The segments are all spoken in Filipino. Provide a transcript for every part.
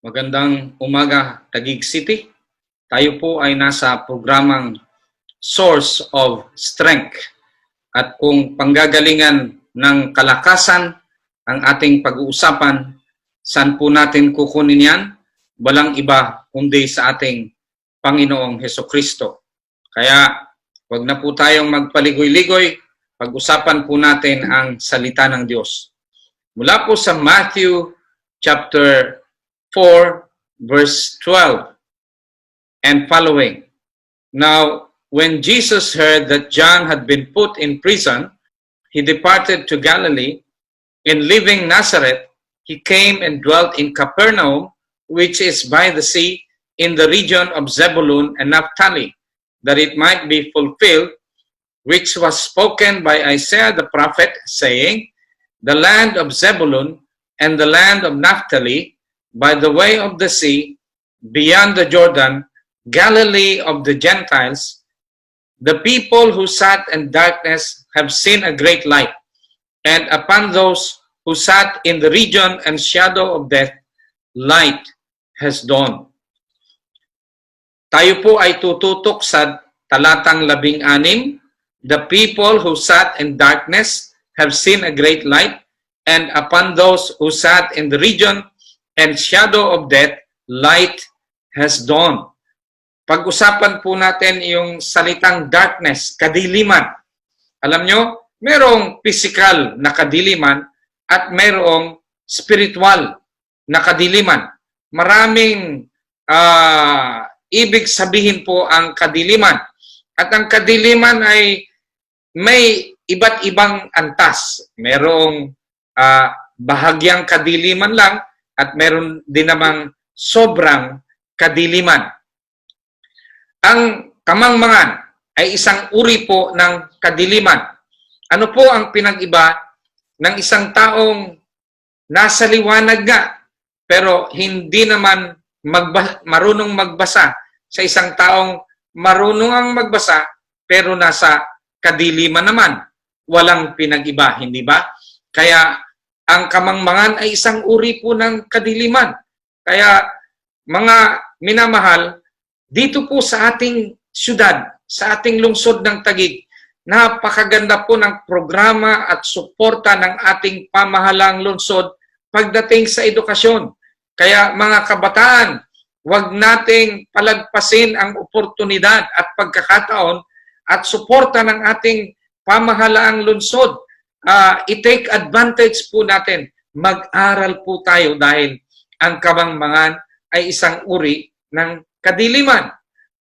Magandang umaga, Taguig City. Tayo po ay nasa programang Source of Strength. At kung panggagalingan ng kalakasan ang ating pag-uusapan, saan po natin kukunin yan? Walang iba kundi sa ating Panginoong Hesukristo. Kaya wag na po tayong magpaligoy-ligoy, pag-usapan po natin ang salita ng Diyos. Mula po sa Matthew chapter 4, verse 12 and following. Now, when Jesus heard that John had been put in prison, he departed to Galilee, and leaving Nazareth, he came and dwelt in Capernaum, which is by the sea, in the region of Zebulun and Naphtali, that it might be fulfilled, which was spoken by Isaiah the prophet, saying, The land of Zebulun and the land of Naphtali, by the way of the sea, beyond the Jordan, Galilee of the Gentiles, the people who sat in darkness have seen a great light, and upon those who sat in the region and shadow of death, light has dawned. Tayo po ay tututok sa talatang 16, the people who sat in darkness have seen a great light, and upon those who sat in the region and shadow of death, light has dawned. Pag-usapan po natin yung salitang darkness, kadiliman. Alam nyo, merong physical na kadiliman at merong spiritual na kadiliman. Maraming ibig sabihin po ang kadiliman. At ang kadiliman ay may iba't ibang antas. Merong bahagyang kadiliman lang, at meron din namang sobrang kadiliman. Ang kamangmangan ay isang uri po ng kadiliman. Ano po ang pinag-iba ng isang taong nasa liwanag nga, pero hindi naman marunong magbasa, sa isang taong marunong ang magbasa, pero nasa kadiliman naman? Walang pinag-iba, hindi ba? Kaya ang kamangmangan ay isang uri po ng kadiliman. Kaya mga minamahal, dito po sa ating syudad, sa ating lungsod ng Taguig, napakaganda po ng programa at suporta ng ating pamahalang lungsod pagdating sa edukasyon. Kaya mga kabataan, huwag nating palagpasin ang oportunidad at pagkakataon at suporta ng ating pamahalaang lungsod. I-take advantage po natin. Mag-aral po tayo dahil ang kamangmangan ay isang uri ng kadiliman.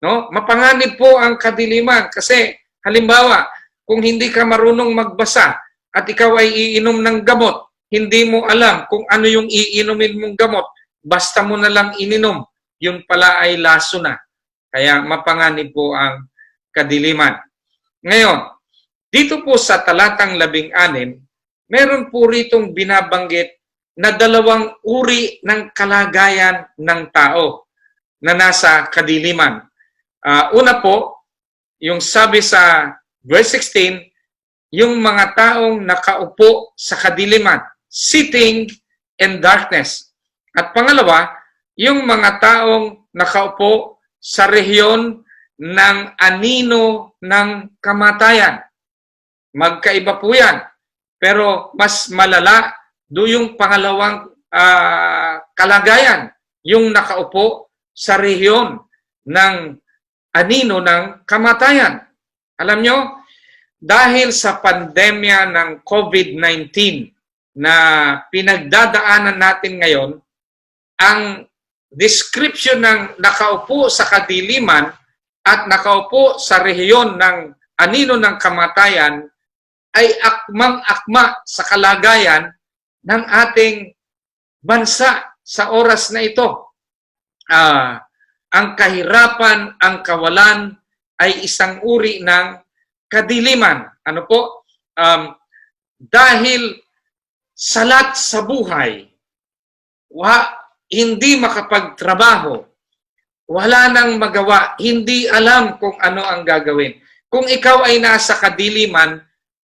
No? Mapanganib po ang kadiliman kasi halimbawa, kung hindi ka marunong magbasa at ikaw ay iinom ng gamot, hindi mo alam kung ano yung iinumin mong gamot, basta mo na lang ininom, yun pala ay laso na. Kaya mapanganib po ang kadiliman. Ngayon, dito po sa talatang 16, meron po ritong binabanggit na dalawang uri ng kalagayan ng tao na nasa kadiliman. Una po, yung sabi sa verse 16, yung mga taong nakaupo sa kadiliman, sitting in darkness. At pangalawa, yung mga taong nakaupo sa rehiyon ng anino ng kamatayan. Magkaiba po yan. Pero mas malala do yung pangalawang kalagayan, yung nakaupo sa rehiyon ng anino ng kamatayan. Alam nyo, dahil sa pandemya ng COVID-19 na pinagdadaanan natin ngayon, ang description ng nakaupo sa kadiliman at nakaupo sa rehiyon ng anino ng kamatayan ay akmang-akma sa kalagayan ng ating bansa sa oras na ito. Ang kahirapan, ang kawalan ay isang uri ng kadiliman. Ano po? Dahil salat sa buhay, hindi makapagtrabaho, wala nang magawa, hindi alam kung ano ang gagawin. Kung ikaw ay nasa kadiliman,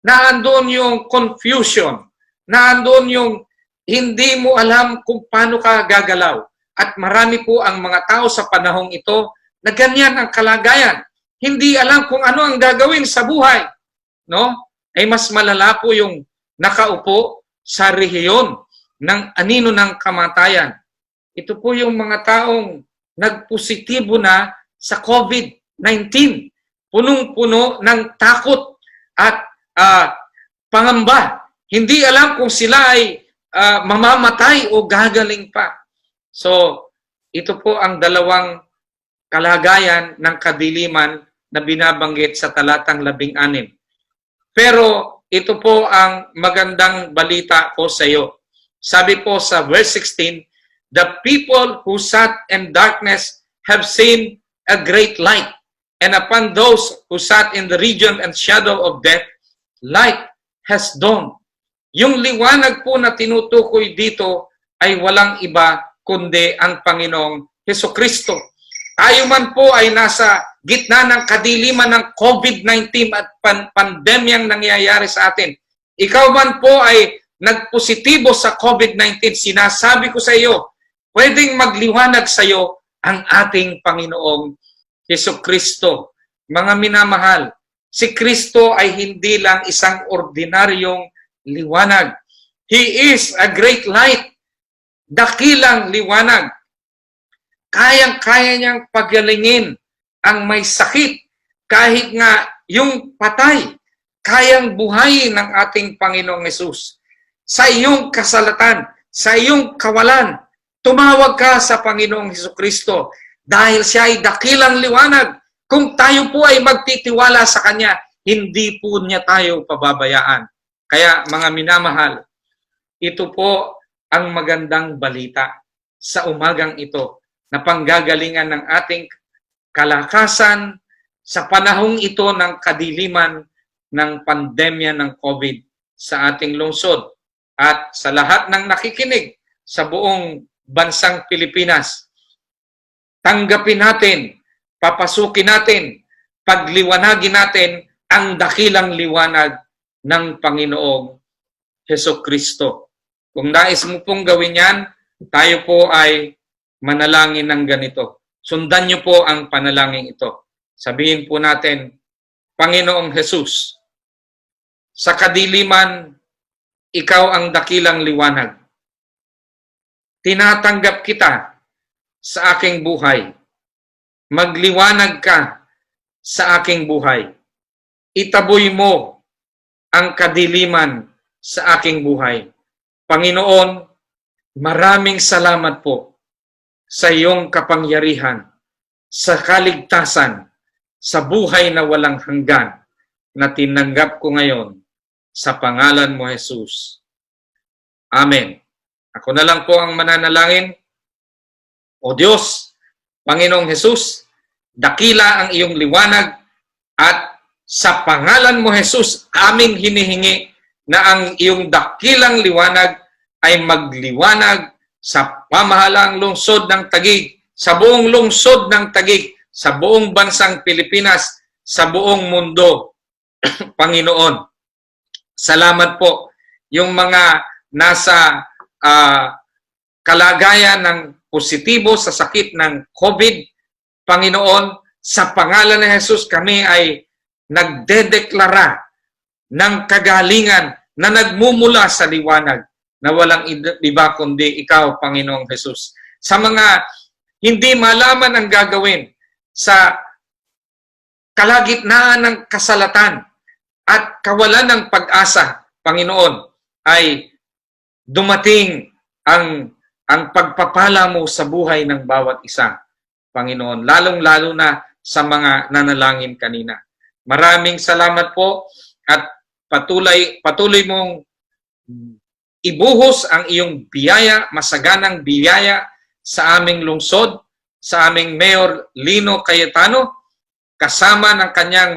naandun yung confusion, naandun yung hindi mo alam kung paano ka gagalaw. At marami po ang mga tao sa panahong ito na ganyan ang kalagayan. Hindi alam kung ano ang gagawin sa buhay. No? Ay mas malala po yung nakaupo sa rehiyon ng anino ng kamatayan. Ito po yung mga taong nagpositibo na sa COVID-19. Punong-puno ng takot at pangamba. Hindi alam kung sila ay mamamatay o gagaling pa. So, ito po ang dalawang kalagayan ng kadiliman na binabanggit sa talatang 16. Pero ito po ang magandang balita ko sa iyo. Sabi po sa verse 16, "The people who sat in darkness have seen a great light, and upon those who sat in the region and shadow of death, light has dawned." Yung liwanag po na tinutukoy dito ay walang iba kundi ang Panginoong Hesukristo. Tayo man po ay nasa gitna ng kadiliman ng COVID-19 at pandemyang nangyayari sa atin. Ikaw man po ay nagpositibo sa COVID-19, sinasabi ko sa iyo, pwedeng magliwanag sa iyo ang ating Panginoong Hesukristo. Mga minamahal, si Kristo ay hindi lang isang ordinaryong liwanag. He is a great light. Dakilang liwanag. Kayang-kaya niyang pagalingin ang may sakit. Kahit nga yung patay, kayang buhayin ng ating Panginoong Hesus. Sa iyong kasalatan, sa iyong kawalan, tumawag ka sa Panginoong Hesukristo dahil siya ay dakilang liwanag. Kung tayo po ay magtitiwala sa Kanya, hindi po niya tayo pababayaan. Kaya mga minamahal, ito po ang magandang balita sa umagang ito na panggagalingan ng ating kalakasan sa panahong ito ng kadiliman ng pandemya ng COVID sa ating lungsod at sa lahat ng nakikinig sa buong bansang Pilipinas. Tanggapin natin, papasukin natin, pagliwanagin natin ang dakilang liwanag ng Panginoong Hesukristo. Kung nais mo pong gawin yan, tayo po ay manalangin ng ganito. Sundan niyo po ang panalangin ito. Sabihin po natin, Panginoong Hesus, sa kadiliman, ikaw ang dakilang liwanag. Tinatanggap kita sa aking buhay. Magliwanag ka sa aking buhay. Itaboy mo ang kadiliman sa aking buhay. Panginoon, maraming salamat po sa iyong kapangyarihan, sa kaligtasan, sa buhay na walang hanggan na tinanggap ko ngayon sa pangalan mo, Jesus. Amen. Ako na lang po ang mananalangin. O Diyos, Panginoong Jesus, dakila ang iyong liwanag at sa pangalan mo, Jesus, aming hinihingi na ang iyong dakilang liwanag ay magliwanag sa pamahalaang lungsod ng Taguig, sa buong lungsod ng Taguig, sa buong bansang Pilipinas, sa buong mundo. Panginoon, salamat po yung mga nasa kalagayan ng positibo sa sakit ng COVID. Panginoon, sa pangalan ni Jesus kami ay nagdedeklara ng kagalingan na nagmumula sa liwanag na walang iba kundi ikaw, Panginoong Jesus. Sa mga hindi malaman ang gagawin sa kalagitnaan ng kasalatan at kawalan ng pag-asa, Panginoon, ay dumating ang pagpapala mo sa buhay ng bawat isa, Panginoon, lalong-lalo na sa mga nanalangin kanina. Maraming salamat po at patuloy mong ibuhos ang iyong biyaya, masaganang biyaya sa aming lungsod, sa aming Mayor Lino Cayetano, kasama ng kanyang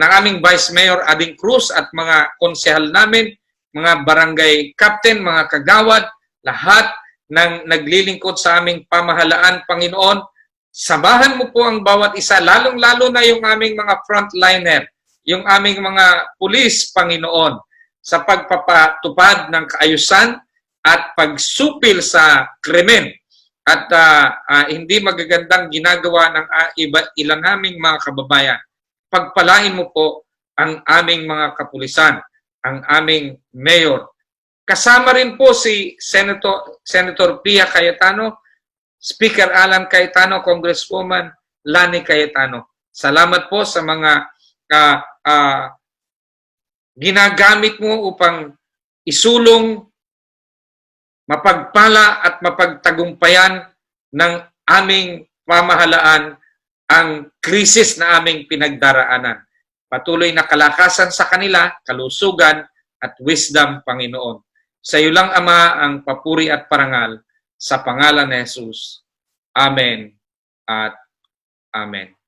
ng aming Vice Mayor Ading Cruz at mga konsehal namin, mga barangay captain, mga kagawad, lahat ng naglilingkod sa aming pamahalaan, Panginoon. Samahan mo po ang bawat isa, lalong-lalo na yung aming mga frontliner, yung aming mga pulis, Panginoon, sa pagpapatupad ng kaayusan at pagsupil sa krimen. at hindi magagandang ginagawa ng ilan naming mga kababayan. Pagpalain mo po ang aming mga kapulisan, ang aming mayor. Kasama rin po si Senator Pia Cayetano, Speaker Alan Cayetano, Congresswoman Lani Cayetano. Salamat po sa mga ginagamit mo upang isulong, mapagpala at mapagtagumpayan ng aming pamahalaan ang krisis na aming pinagdaraanan. Patuloy na kalakasan sa kanila, kalusugan at wisdom, Panginoon. Sa iyo lang, Ama, ang papuri at parangal sa pangalan ni Jesus. Amen at Amen.